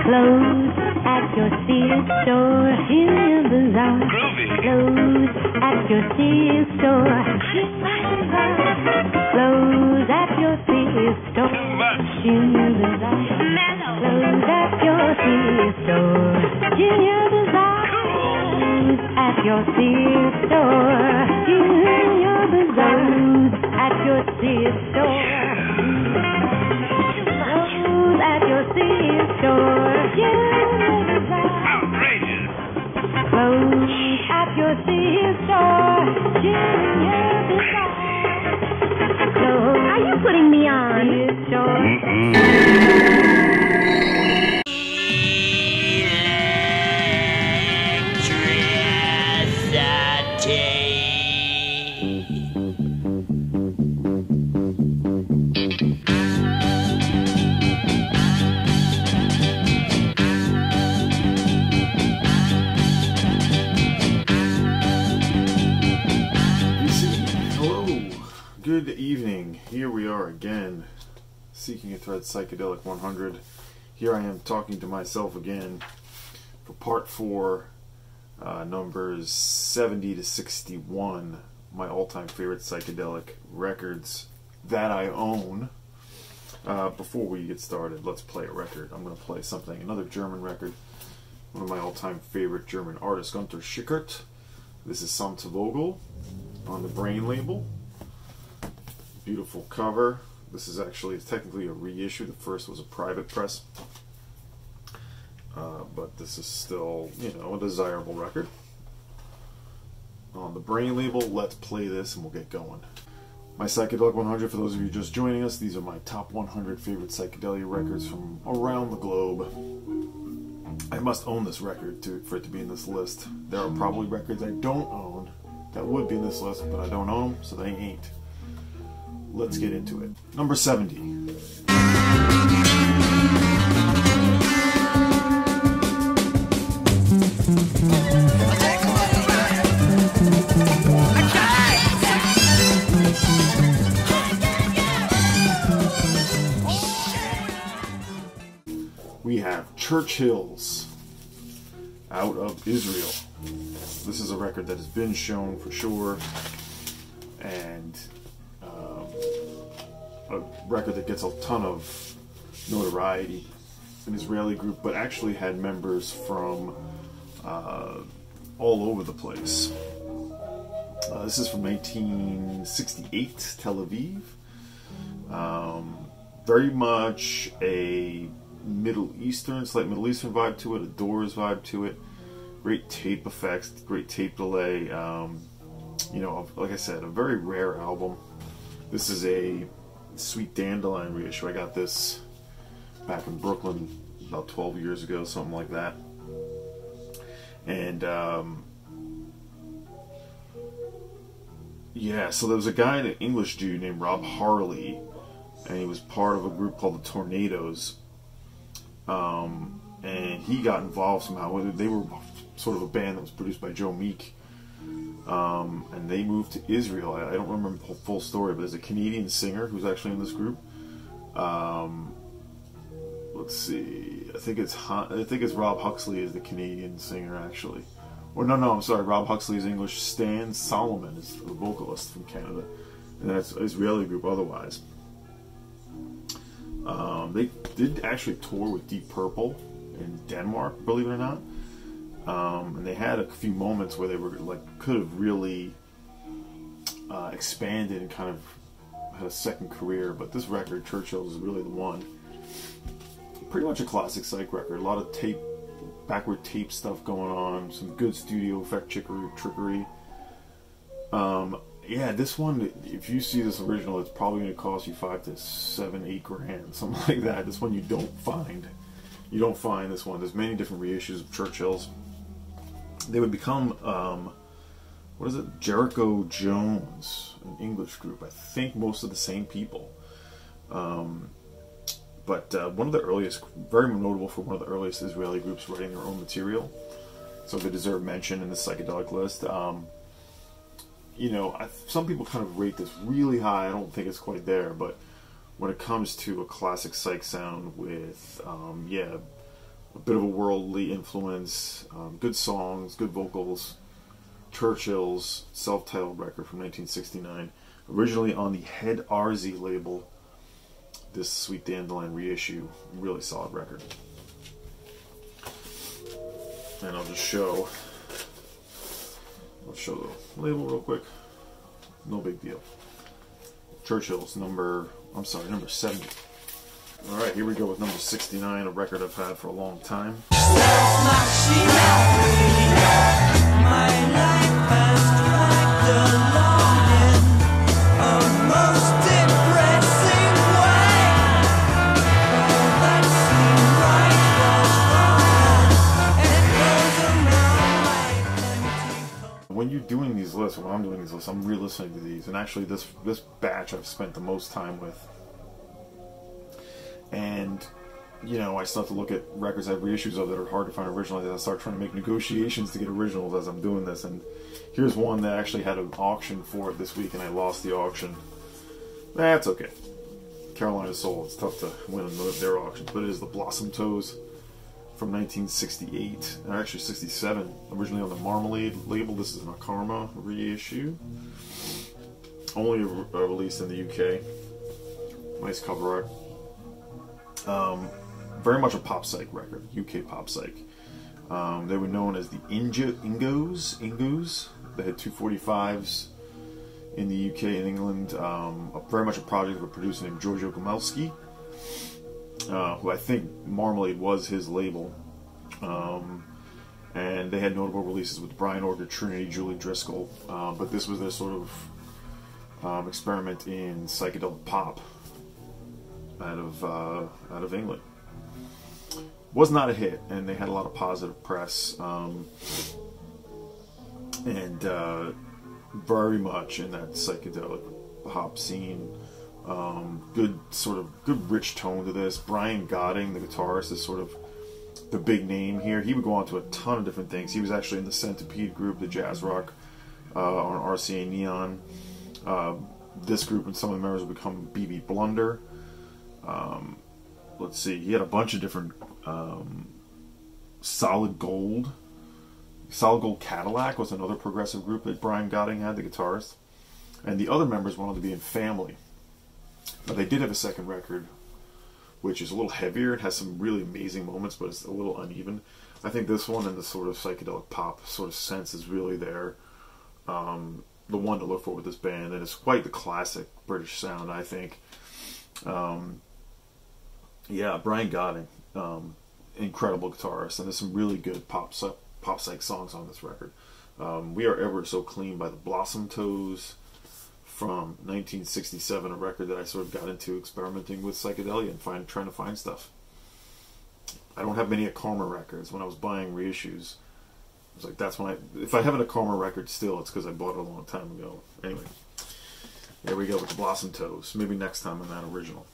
Clothes at your Sears store, Junior Bazaar. Clothes at your Sears store, clothes at your Sears store, Junior Bazaar. Clothes at your Sears store, Junior Bazaar. Clothes at your Sears store, Junior Bazaar. Clothes at your Sears store. Clothes at your Sears store, Junior Bazaar. Outrageous. Clothes at your Sears store, Junior Bazaar. Clothes. Are you putting me on? Sears store. Good evening. Here we are again, Seeking a Thread Psychedelic 100. Here I am talking to myself again for part 4, numbers 70 to 61, my all-time favorite psychedelic records that I own. Before we get started, let's play a record. I'm going to play something, another German record, one of my all-time favorite German artists, Gunther Schickert. This is Samte Vogel on the Brain label. Beautiful cover. This is actually technically a reissue. The first was a private press, but this is still, you know, a desirable record. On the Brain label, let's play this and we'll get going. My Psychedelic 100, for those of you just joining us, these are my top 100 favorite psychedelia records from around the globe. I must own this record for it to be in this list. There are probably records I don't own that would be in this list, but I don't own them, so they ain't. Let's get into it. Number 70. We have Churchill's out of Israel. This is a record that has been shown for sure, and a record that gets a ton of notoriety. An Israeli group, but actually had members from all over the place. This is from 1968, Tel Aviv. Very much a slight Middle Eastern vibe to it, a Doors vibe to it. Great tape effects, great tape delay. You know, like I said, a very rare album. This is a Sweet Dandelion reissue. I got this back in Brooklyn about 12 years ago, something like that. And yeah, so there was a guy, an English dude named Rob Harley, and he was part of a group called the Tornadoes. And he got involved somehow. They were sort of a band that was produced by Joe Meek. And they moved to Israel. I don't remember the full story, but there's a Canadian singer who's actually in this group. Let's see. I think it's Rob Huxley is the Canadian singer actually. Or no, I'm sorry. Rob Huxley is English. Stan Solomon is the vocalist from Canada, and that's an Israeli group otherwise. They did actually tour with Deep Purple in Denmark, believe it or not. And they had a few moments where they were could have really expanded and kind of had a second career, but this record, Churchill's, is really the one. Pretty much a classic psych record. A lot of tape, backward tape stuff going on. Some good studio effect trickery. Yeah, this one, if you see this original, it's probably going to cost you $5 to $7, $8 grand, something like that. This one you don't find. You don't find this one. There's many different reissues of Churchill's. They would become, what is it? Jericho Jones, an English group. I think most of the same people. But one of the earliest, very notable for one of the earliest Israeli groups writing their own material. So they deserve mention in the psychedelic list. You know, some people kind of rate this really high. I don't think it's quite there, but when it comes to a classic psych sound with, a bit of a worldly influence, good songs, good vocals. Churchill's self-titled record from 1969, originally on the Head RZ label. This Sweet Dandelion reissue, really solid record. And I'll show the label real quick. No big deal. Churchill's number 70. All right, here we go with number 69, a record I've had for a long time. When you're doing these lists, when I'm doing these lists, I'm re-listening to these, and actually this batch I've spent the most time with. And you know, I start to look at records I have reissues of that are hard to find originally. I start trying to make negotiations to get originals as I'm doing this. And here's one that actually had an auction for it this week, and I lost the auction. That's okay. Carolina Soul. It's tough to win their auctions, but it is the Blossom Toes from 1968, or actually 67. Originally on the Marmalade label. This is an Karma reissue. Only released in the UK. Nice cover art. Very much a pop psych record, UK pop psych. They were known as the Ingos. They had 245s in the UK and England. Very much a project of a producer named Giorgio Gomelski, who I think Marmalade was his label. And they had notable releases with Brian Orger, Trinity, Julie Driscoll. But this was their sort of experiment in psychedelic pop out of England. Was not a hit, and they had a lot of positive press, and very much in that psychedelic pop scene. Good rich tone to this. Brian Gaarden, the guitarist, is sort of the big name here. He would go on to a ton of different things. He was actually in the Centipede group, the jazz rock, on RCA Neon. This group and some of the members would become BB Blunder. Let's see, he had a bunch of different Solid Gold Cadillac was another progressive group that Brian Gaarden had, the guitarist, and the other members wanted to be in Family, but they did have a second record which is a little heavier. It has some really amazing moments, but it's a little uneven. I think this one in the sort of psychedelic pop sort of sense is really there, the one to look for with this band, and it's quite the classic British sound, I think. Yeah, Brian Gaarden, incredible guitarist, and there's some really good pop psych songs on this record. We Are Ever So Clean by the Blossom Toes from 1967, a record that I sort of got into experimenting with psychedelia and trying to find stuff. I don't have many Karma records. When I was buying reissues, I was like, that's when if I have a Karma record still, it's because I bought it a long time ago. Anyway, there we go with the Blossom Toes. Maybe next time on that original.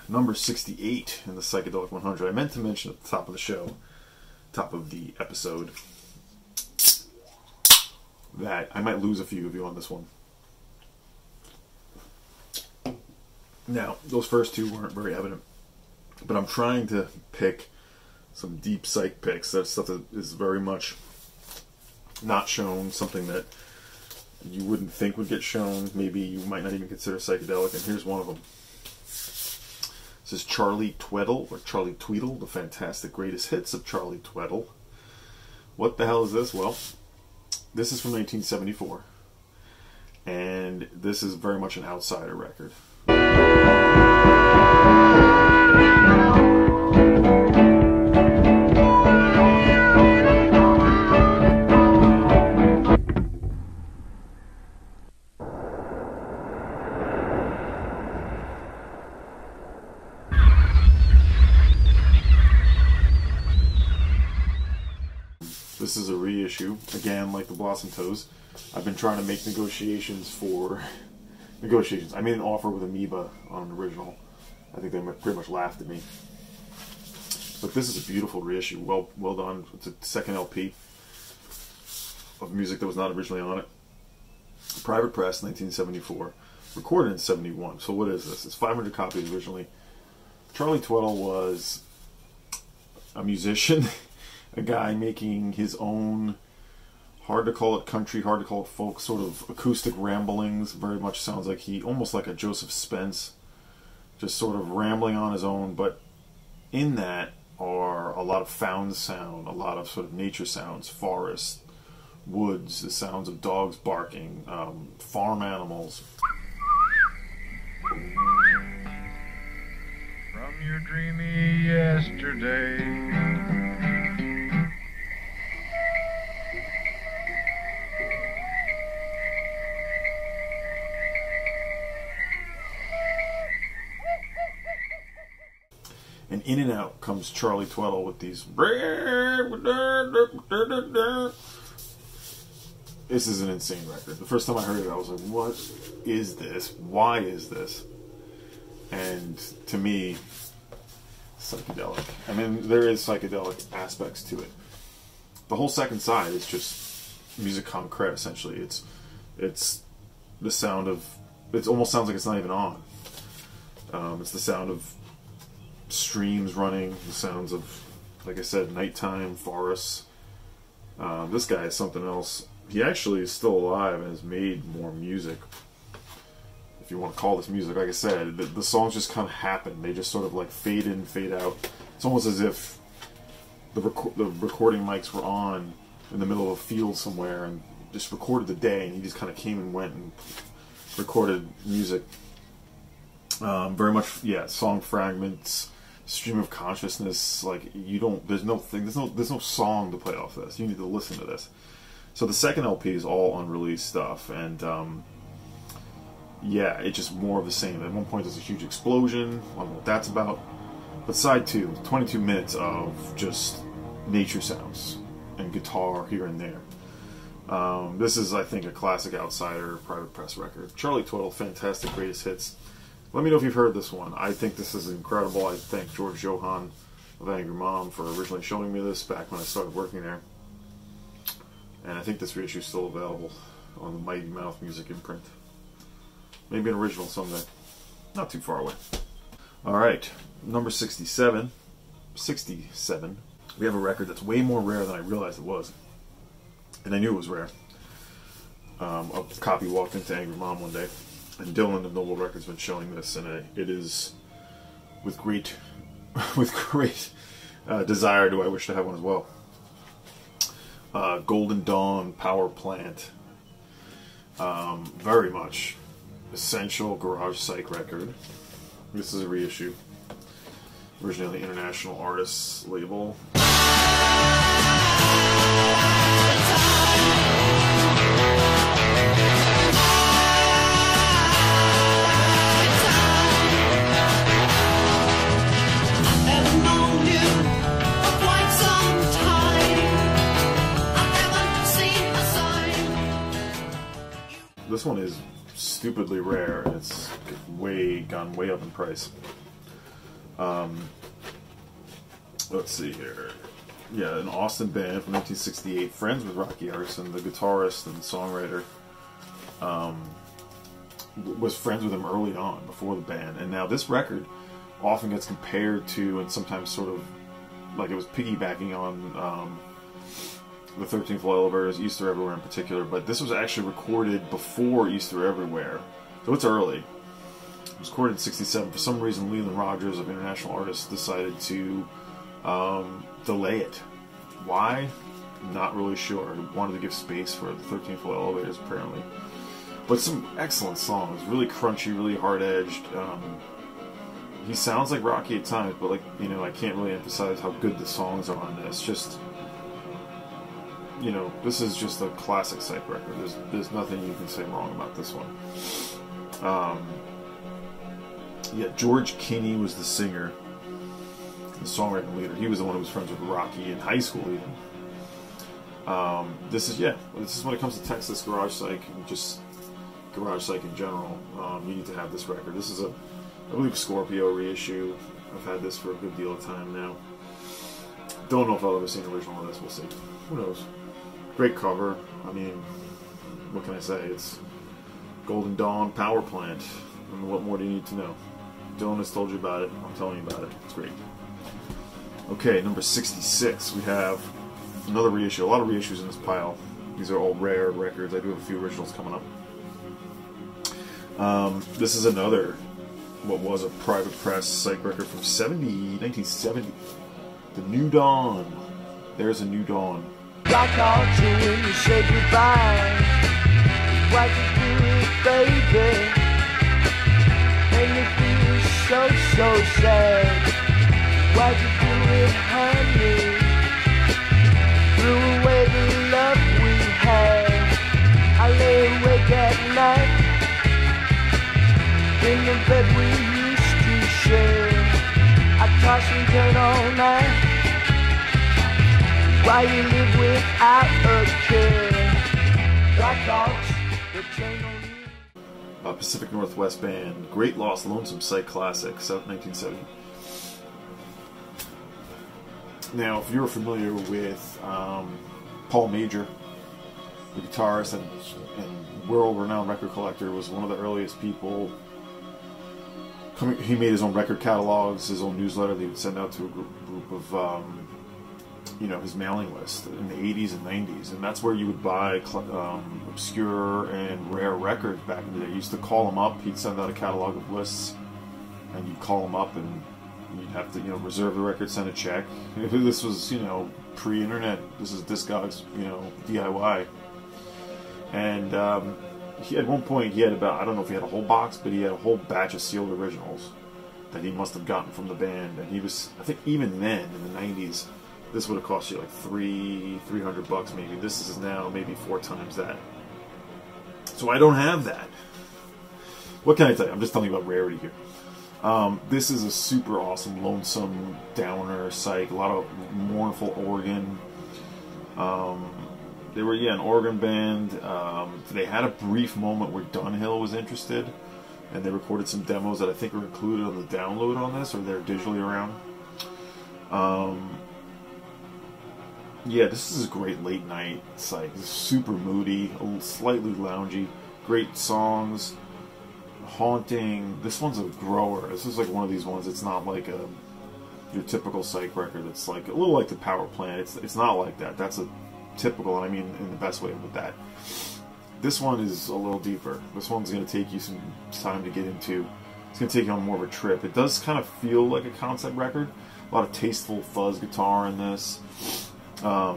Number 68 in the Psychedelic 100. I meant to mention at the top of the show, top of the episode, that I might lose a few of you on this one. Now, those first two weren't very evident, but I'm trying to pick some deep psych picks. That's stuff that is very much not shown, something that you wouldn't think would get shown, maybe you might not even consider psychedelic, and here's one of them. This is Charlie Tweddle, or Charlie Tweedle, the fantastic greatest hits of Charlie Tweddle. What the hell is this? Well, this is from 1974, and this is very much an outsider record. This is a reissue, again, like the Blossom Toes. I've been trying to make negotiations. I made an offer with Amoeba on an original. I think they pretty much laughed at me. But this is a beautiful reissue. Well done. It's a second LP of music that was not originally on it. Private press, 1974. Recorded in 71. So what is this? It's 500 copies originally. Charlie Tweddle was a musician. a guy making his own, hard to call it country, hard to call it folk, sort of acoustic ramblings. Very much sounds like almost like a Joseph Spence, just sort of rambling on his own. But in that are a lot of found sound, a lot of sort of nature sounds, forest, woods, the sounds of dogs barking, farm animals. From your dreamy yesterday, and in and out comes Charlie Tweddle with these. This is an insane record. The first time I heard it, I was like, what is this? Why is this? And to me, psychedelic. I mean, there is psychedelic aspects to it. The whole second side is just musique concrète, essentially. It's the sound of... It almost sounds like it's not even on. It's the sound of streams running, the sounds of, like I said, nighttime, forests. This guy is something else. He actually is still alive and has made more music, if you want to call this music. Like I said, the songs just kind of happen. They just sort of like fade in, fade out. It's almost as if the recording mics were on in the middle of a field somewhere and just recorded the day, and he just kind of came and went and recorded music. Very much, yeah, song fragments, stream of consciousness. Like, you don't, there's no song to play off this. You need to listen to this. So the second LP is all unreleased stuff, and yeah, it's just more of the same. At one point there's a huge explosion, I don't know what that's about. But side 2, 22 minutes of just nature sounds and guitar here and there. This is, I think, a classic outsider private press record. Charlie Tweddle, fantastic greatest hits. Let me know if you've heard this one. I think this is incredible. I thank George Johan of Angry Mom for originally showing me this back when I started working there. And I think this reissue is still available on the Mighty Mouth Music imprint. Maybe an original someday. Not too far away. Alright, number 67. 67. We have a record that's way more rare than I realized it was. And I knew it was rare. A copy walked into Angry Mom one day, and Dylan of Noble Records has been showing this, and it is with great desire do I wish to have one as well. Golden Dawn Power Plant. Very much essential garage psych record. This is a reissue. Originally on the International Artists label. This one is stupidly rare, and it's gone way up in price. Let's see here. Yeah, an Austin band from 1968, friends with Rocky Harrison, the guitarist and songwriter. Was friends with him early on, before the band, and now this record often gets compared to, and sometimes sort of like it was piggybacking on the 13th Floor Elevators, Easter Everywhere in particular, but this was actually recorded before Easter Everywhere, so it's early. It was recorded in '67. For some reason, Leland Rogers of International Artists decided to delay it. Why? Not really sure. He wanted to give space for the 13th Floor Elevators, apparently. But some excellent songs, really crunchy, really hard-edged. He sounds like Rocky at times, but I can't really emphasize how good the songs are on this. Just, this is just a classic psych record. There's nothing you can say wrong about this one. Yeah, George Kinney was the singer, the songwriting leader. He was the one who was friends with Rocky in high school, even. This is when it comes to Texas garage psych, and just garage psych in general. You need to have this record. This is I believe, Scorpio reissue. I've had this for a good deal of time now. Don't know if I'll ever see an original of this. We'll see. Who knows? Great cover. I mean, what can I say? It's Golden Dawn Power Plant. I mean, what more do you need to know? Dylan has told you about it. I'm telling you about it. It's great. Okay, number 66. We have Another reissue. A lot of reissues in this pile. These are all rare records. I do have a few originals coming up. This is another, what was a private press psych record from 1970. The New Dawn. There's a New Dawn. I called you when you said goodbye. Why'd you do it, baby? And it feels so, so sad. Why'd you do it, honey? Threw away the love we had. I lay awake at night in the bed we used to share. I toss and turn all night. Why you live without a care? Black dogs, the chain on you. Pacific Northwest Band, Great Lost Lonesome Psych Classic, 1970. Now, if you're familiar with Paul Major, the guitarist and world-renowned record collector, was one of the earliest people. He made his own record catalogs, his own newsletter that he would send out to a group of, his mailing list in the 80s and 90s. And that's where you would buy obscure and rare records back in the day. You used to call him up, he'd send out a catalog of lists, and you'd call him up and you'd have to, reserve the record, send a check. This was, pre-internet. This is Discogs, DIY. And he, at one point, he had about, I don't know if he had a whole box, but he had a whole batch of sealed originals that he must have gotten from the band. And he was, I think even then, in the 90s, this would have cost you like $300 maybe. This is now maybe 4 times that. So I don't have that. What can I tell you? I'm just telling you about rarity here. This is a super awesome, lonesome, downer psych. A lot of mournful organ. They were, an organ band. They had a brief moment where Dunhill was interested, and they recorded some demos that I think are included on the download on this, or they're digitally around. This is a great late night psych. It's super moody, slightly loungy, great songs. Haunting. This one's a grower. This is like one of these ones. It's not like your typical psych record. It's like a little like the Power Plant. It's not like that. That's a typical, and I mean in the best way with that. This one is a little deeper. This one's going to take you some time to get into. It's going to take you on more of a trip. It does kind of feel like a concept record. A lot of tasteful fuzz guitar in this. A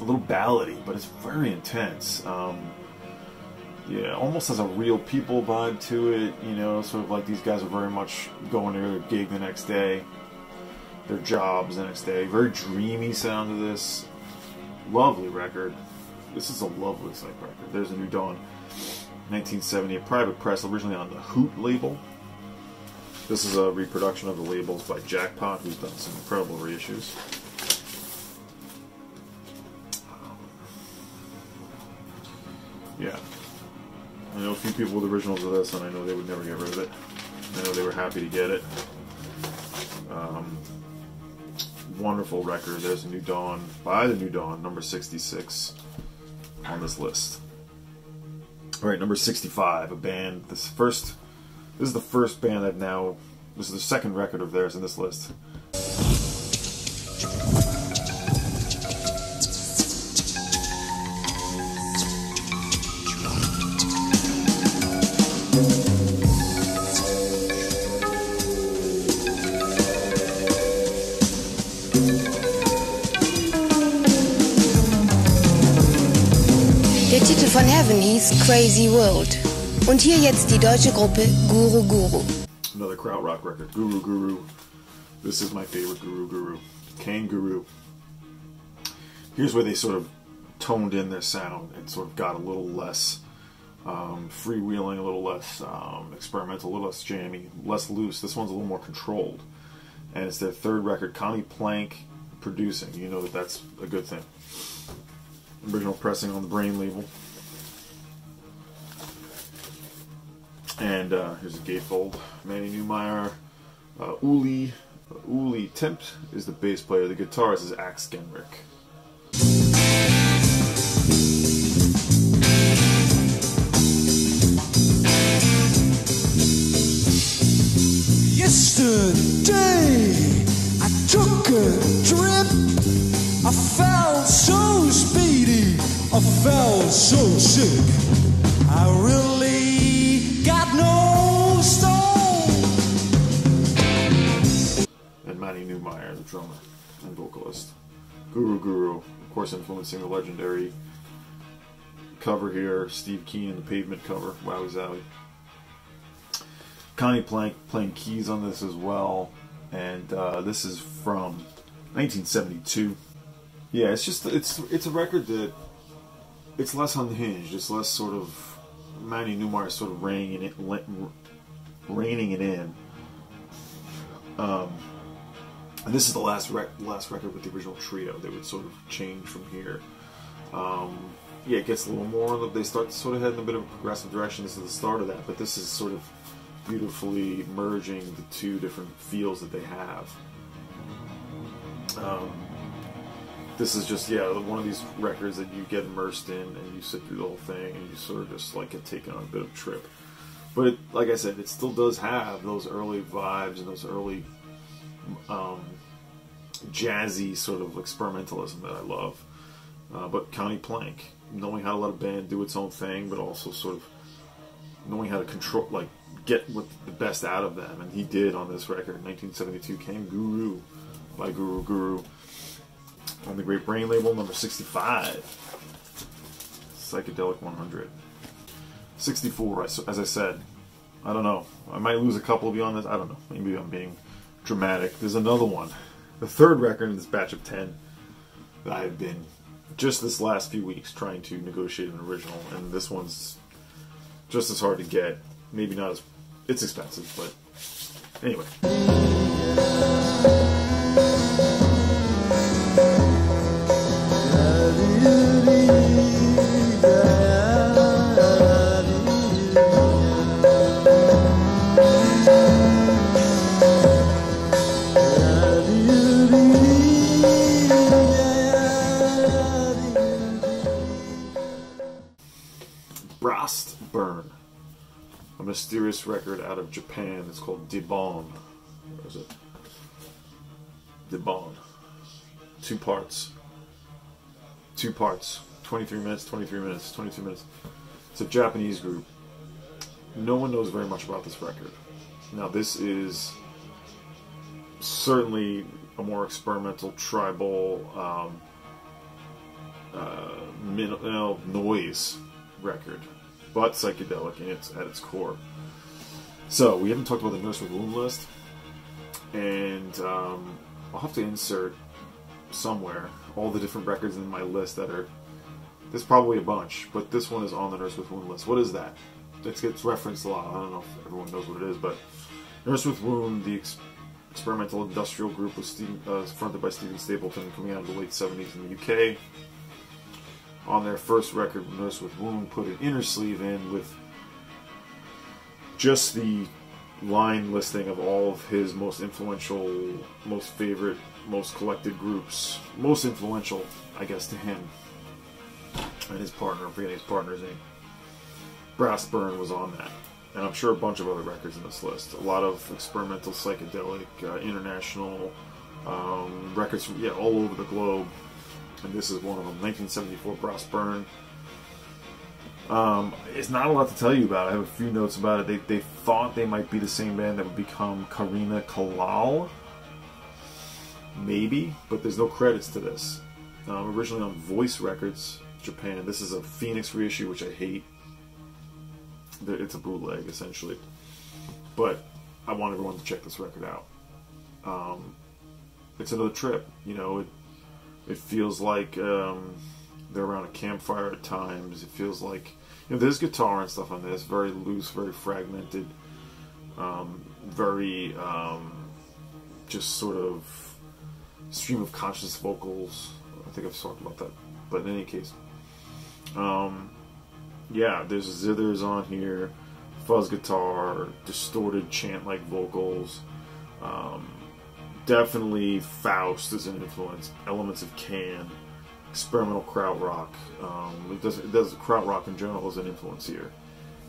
little ballady, but it's very intense. Almost has a Real People vibe to it, sort of like these guys are very much going to their gig the next day, their jobs the next day. Very dreamy sound to this. Lovely record. This is a lovely psych record. There's a New Dawn, 1970, a private press, originally on the Hoot label. This is a reproduction of the labels by Jackpot, who's done some incredible reissues. I know a few people with originals of this, and I know they would never get rid of it. I know they were happy to get it. Wonderful record. There's a New Dawn, by the New Dawn, number 66 on this list. Alright, number 65, a band. This is the first band this is the second record of theirs in this list. Der Titel von Heaven hieß Crazy World. Und hier jetzt die deutsche Gruppe Guru Guru. Another krautrock record, Guru Guru. This is my favorite Guru Guru. Kane Guru. Here's where they sort of toned in their sound and sort of got a little less freewheeling, a little less experimental, a little less jammy, less loose. This one's a little more controlled. And it's their third record, Connie Plank producing. You know that's a good thing. Original pressing on the Brain label. And here's a gatefold. Manny Neumeyer. Uli Tempt is the bass player. The guitarist is Axe Genrick. Yesterday I took a trip I felt so speedy, I felt so sick. I really got no stone. And Manny Newmeyer, the drummer and vocalist. Guru, of course, influencing the legendary cover here. Steve Keen, the Pavement cover. Wowie zowie. Connie Plank playing keys on this as well. And this is from 1972. Yeah, it's a record that it's less unhinged. It's less sort of Manny Newmeyer sort of reining it in. And this is the last record with the original trio. They would sort of change from here. Yeah, it gets a little more. They start to sort of head in a bit of a progressive direction. This is the start of that, but this is sort of beautifully merging the two different feels that they have. This is just, yeah, one of these records that you get immersed in and you sit through the whole thing and you sort of just like get taken on a bit of a trip. But it, like I said, it still does have those early vibes and those early jazzy sort of experimentalism that I love. But Connie Plank, knowing how to let a band do its own thing, but also sort of knowing how to control, like, get what the best out of them, and he did on this record. 1972 came Guru by Guru on the Great Brain label, number 65, Psychedelic 100. 64, as I said, I don't know, I might lose a couple of you on this, I don't know, maybe I'm being dramatic. There's another one, the third record in this batch of 10 that I've been just this last few weeks trying to negotiate an original, and this one's just as hard to get. Maybe not as, it's expensive, but anyway. Burn, a mysterious record out of Japan. It's called Debon. Where is it? Debon. Two parts. 23 minutes, 23 minutes, 22 minutes. It's a Japanese group. No one knows very much about this record. Now, this is certainly a more experimental, tribal, noise record, but psychedelic at its core. So we haven't talked about the Nurse with Wound list, and I'll have to insert somewhere all the different records in my list that are, there's probably a bunch, but this one is on the Nurse with Wound list. What is that? It gets referenced a lot. I don't know if everyone knows what it is, but Nurse with Wound, the experimental industrial group, was fronted by Stephen Stapleton, coming out of the late 70s in the UK. On their first record, Nurse with Wound put an inner sleeve in with just the line listing of all of his most influential, most favorite, most collected groups. Most influential, I guess, to him. And his partner, I'm forgetting his partner's name. Brass Burn was on that. And I'm sure a bunch of other records in this list. A lot of experimental, psychedelic, international records from, all over the globe. And this is one of them, 1974 Brass Burn. It's not a lot to tell you about. I have a few notes about it. They thought they might be the same band that would become Karina Kalal. Maybe, but there's no credits to this. Originally on Voice Records, Japan. This is a Phoenix reissue, which I hate. It's a bootleg, essentially. But I want everyone to check this record out. It's another trip, It feels like they're around a campfire at times. It feels like, there's guitar and stuff on this, very loose, very fragmented, very just sort of stream of conscious vocals. I think I've talked about that, but in any case, there's zithers on here, fuzz guitar, distorted chant-like vocals. Definitely Faust is an influence. Elements of Can, experimental krautrock. It does krautrock in general is an influence here.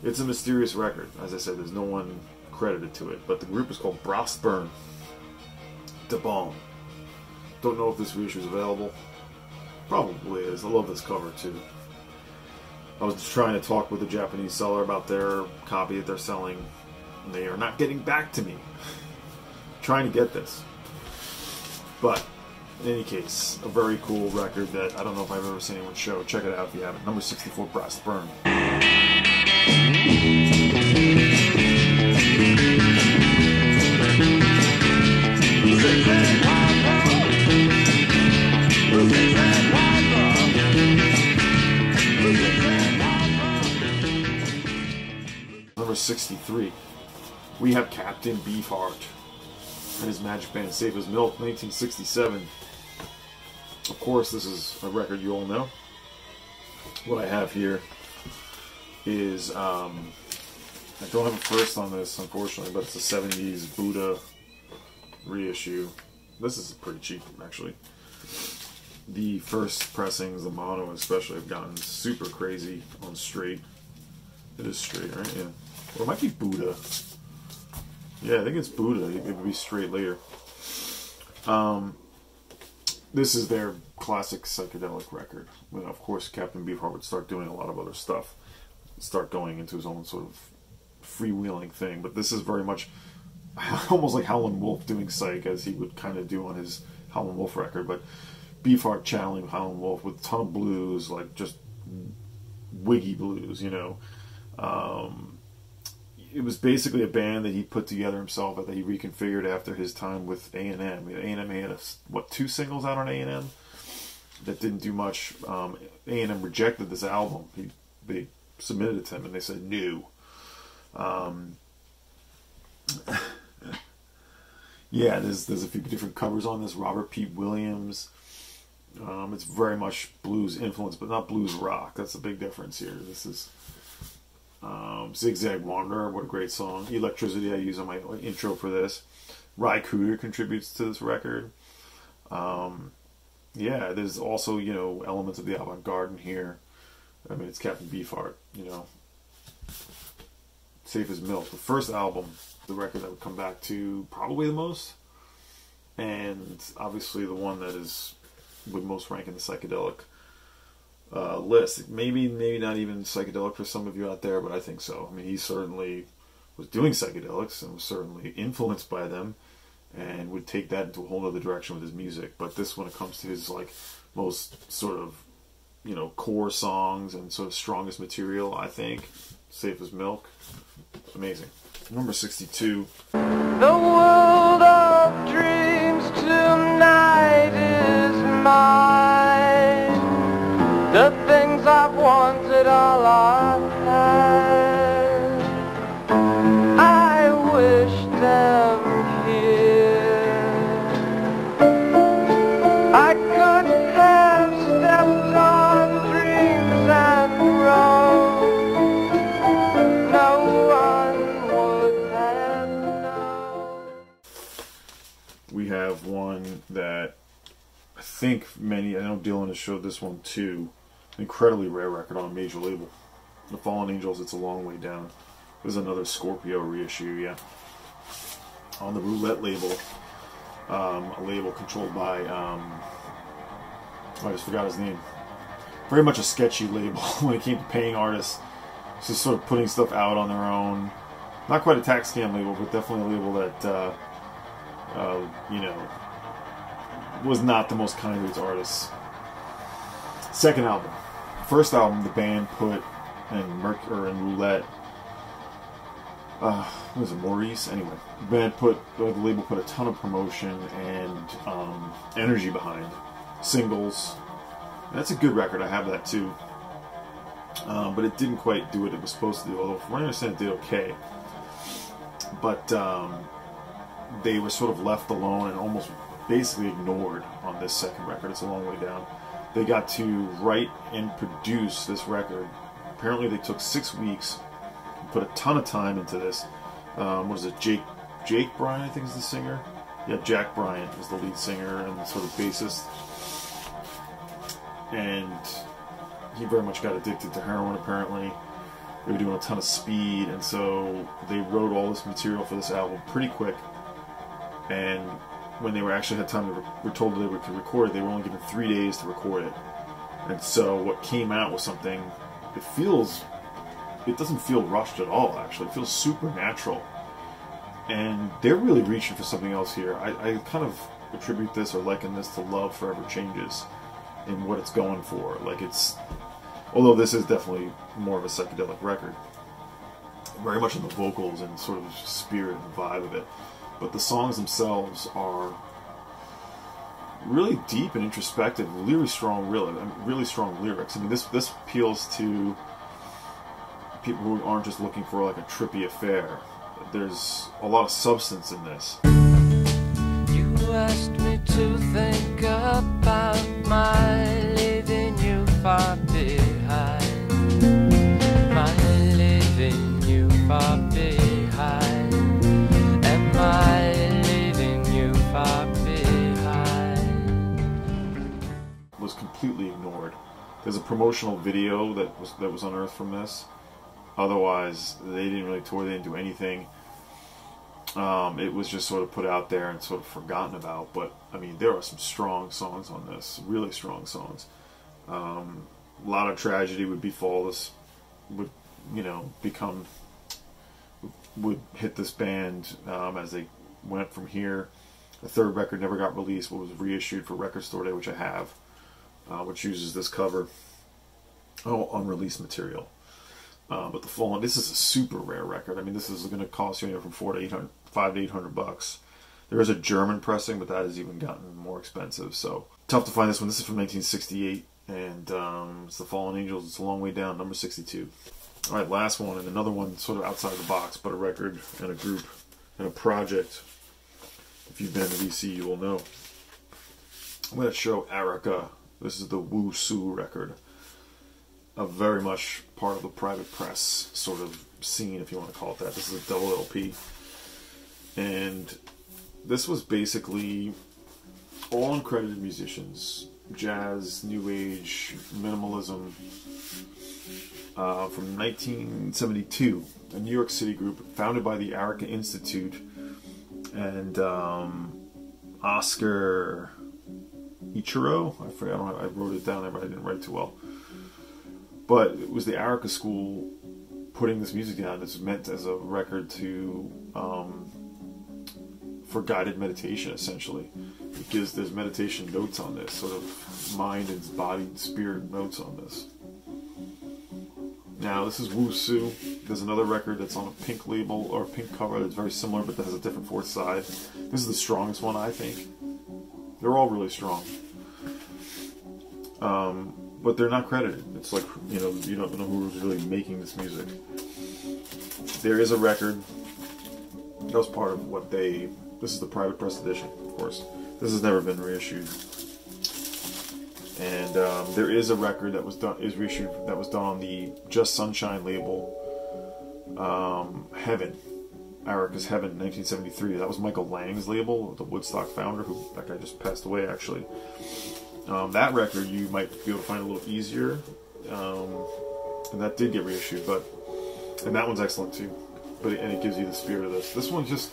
It's a mysterious record. As I said, there's no one credited to it, but the group is called Brass Burn. De Bon. Don't know if this reissue is available. Probably is. I love this cover too. I was just trying to talk with the Japanese seller about their copy that they're selling, and they are not getting back to me. Trying to get this. But, in any case, a very cool record that I don't know if I've ever seen anyone show. Check it out if you haven't. Number 64, Brass Burn. Number 63, we have Captain Beefheart and his magic band Safe as Milk, 1967. Of course, this is a record you all know. What I have here is, I don't have a first on this, unfortunately, but it's a 70s Buddha reissue. This is pretty cheap, actually. The first pressings, the mono especially, have gotten super crazy on straight. It is straight, right? Yeah. Or it might be Buddha. Yeah, I think it's Buddha. It would be straight later. This is their classic psychedelic record. Well, of course, Captain Beefheart would start doing a lot of other stuff. Start going into his own sort of freewheeling thing. But this is very much almost like Howlin' Wolf doing psych, as he would kind of do on his Howlin' Wolf record. But Beefheart channeling Howlin' Wolf with a ton of blues, like just wiggy blues, you know. It was basically a band that he put together himself, that he reconfigured after his time with A&M. A&M had, two singles out on A&M that didn't do much. A&M rejected this album. They submitted it to him, and they said no. Yeah, there's a few different covers on this. Robert Pete Williams. It's very much blues influence, but not blues rock. That's a big difference here. This is Zigzag Wanderer. What a great song. Electricity I use on my intro for this. Ry Cooder contributes to this record. Yeah, there's also, you know, elements of the avant-garde in here. I mean, it's Captain Beefheart, you know. Safe as Milk. The first album, the record that would come back to probably the most. And obviously the one that would most rank in the psychedelic list. Maybe not even psychedelic for some of you out there, but I think so. I mean, he certainly was doing psychedelics and was certainly influenced by them, and would take that into a whole other direction with his music. But this, when it comes to his like most sort of, you know, core songs and sort of strongest material, I think Safe as Milk, amazing. Number 62. The world of dreams tonight is mine. The things I've wanted all I've had, I wish them here. I could have stepped on dreams and grown. No one would have known. We have one that I think I know Dylan has showed this one too. Incredibly rare record on a major label. The Fallen Angels, It's a Long Way Down. There's another Scorpio reissue, yeah. On the Roulette label, a label controlled by, I just forgot his name. Very much a sketchy label when it came to paying artists. Just sort of putting stuff out on their own. Not quite a tax scam label, but definitely a label that, you know, was not the most kind to its artists. Second album. First album, the band put in Roulette. What was it, Maurice? Anyway, the label put a ton of promotion and energy behind singles. And that's a good record. I have that too. But it didn't quite do what it was supposed to do. Although, from what I understand, it did okay. But they were sort of left alone and almost basically ignored on this second record. It's a Long Way Down. They got to write and produce this record. Apparently they took 6 weeks, put a ton of time into this. What is it, Jake Bryant, I think is the singer? Yeah, Jack Bryant was the lead singer and sort of bassist. And he very much got addicted to heroin, apparently. They were doing a ton of speed, and so they wrote all this material for this album pretty quick. And when they actually had time were told that they could record it, they were only given 3 days to record it. And so what came out was something, it doesn't feel rushed at all, actually. It feels supernatural. And they're really reaching for something else here. I kind of attribute this or liken this to Love Forever Changes in what it's going for. Like, it's, although this is definitely more of a psychedelic record, very much in the vocals and sort of the spirit and vibe of it. But the songs themselves are really deep and introspective, really strong lyrics. I mean, this appeals to people who aren't just looking for like a trippy affair. There's a lot of substance in this. You asked me to think about my leaving you far behind. My leaving you far behind. Am I leaving you far behind? Was completely ignored. There's a promotional video that was unearthed from this. Otherwise, they didn't really tour, they didn't do anything. It was just sort of put out there and sort of forgotten about. But, I mean, there are some strong songs on this. Really strong songs. A lot of tragedy would befall this, would hit this band as they went from here. The third record never got released, but was reissued for Record Store Day, which I have, which uses this cover. Unreleased material. But the Fallen, this is a super rare record. I mean, this is going to cost you anywhere from $500 to $800. There is a German pressing, but that has even gotten more expensive. So tough to find this one. This is from 1968, and it's the Fallen Angels. It's a long way down, number 62. All right, last one, and another one sort of outside the box, but a record and a group and a project. If you've been to DC, you will know. I'm going to show Erica. This is the Woo Soo record. A very much part of the private press sort of scene, if you want to call it that. This is a double LP. And this was basically all uncredited musicians. Jazz, New Age, minimalism. From 1972. A New York City group founded by the Erica Institute. And Oscar Ichiro. I forget, I wrote it down there, but I didn't write too well. But it was the Erica School putting this music down. It's meant as a record for guided meditation, essentially. Because there's meditation notes on this, sort of mind and body and spirit notes on this. Now, this is Woo Soo. There's another record that's on a pink label, or a pink cover that's very similar, but that has a different fourth side. This is the strongest one, I think. They're all really strong. But they're not credited. It's like, you don't know who's really making this music. There is a record that was part of what this is the private press edition, of course. This has never been reissued. And there is a record that was done on the Just Sunshine label, Heaven. Erica's Heaven, 1973. That was Michael Lang's label, the Woodstock founder, who that guy just passed away, actually. That record you might be able to find a little easier, and that did get reissued, and that one's excellent too. And it gives you the spirit of this. This one's just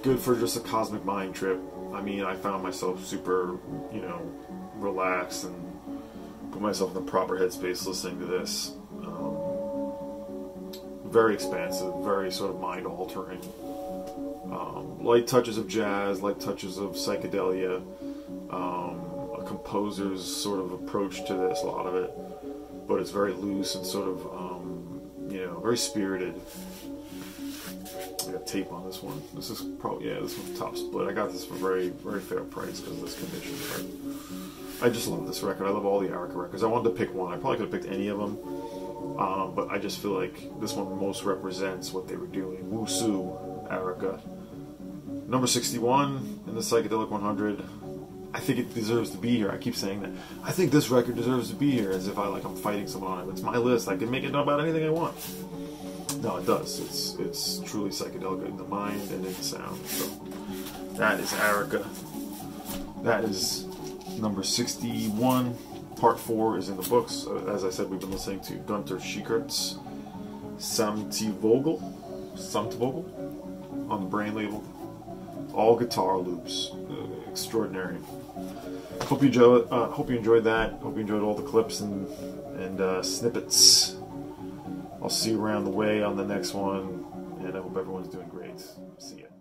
good for just a cosmic mind trip. I mean, I found myself super, relaxed and put myself in the proper headspace listening to this. Very expansive, very sort of mind-altering. Light touches of jazz, light touches of psychedelia. A composer's sort of approach to this, a lot of it, but it's very loose and sort of, very spirited. I got tape on this one. This is probably, this one's top split. I got this for a very, very fair price because of this condition. But I just love this record. I love all the Erica records. I wanted to pick one. I probably could have picked any of them, but I just feel like this one most represents what they were doing. Woo Soo, Erica. Number 61 in the Psychedelic 100. I think it deserves to be here. I keep saying that. I think this record deserves to be here, as if I'm fighting someone on it. It's my list. I can make it about anything I want. No, it does. It's truly psychedelic in the mind and in the sound. So that is Erica. That is number 61. Part 4 is in the books. As I said, we've been listening to Gunter Schickert's Samtivogel on the Brain label. All guitar loops. extraordinary. Hope you enjoyed that. Hope you enjoyed all the clips and snippets. I'll see you around the way on the next one, and I hope everyone's doing great. See ya.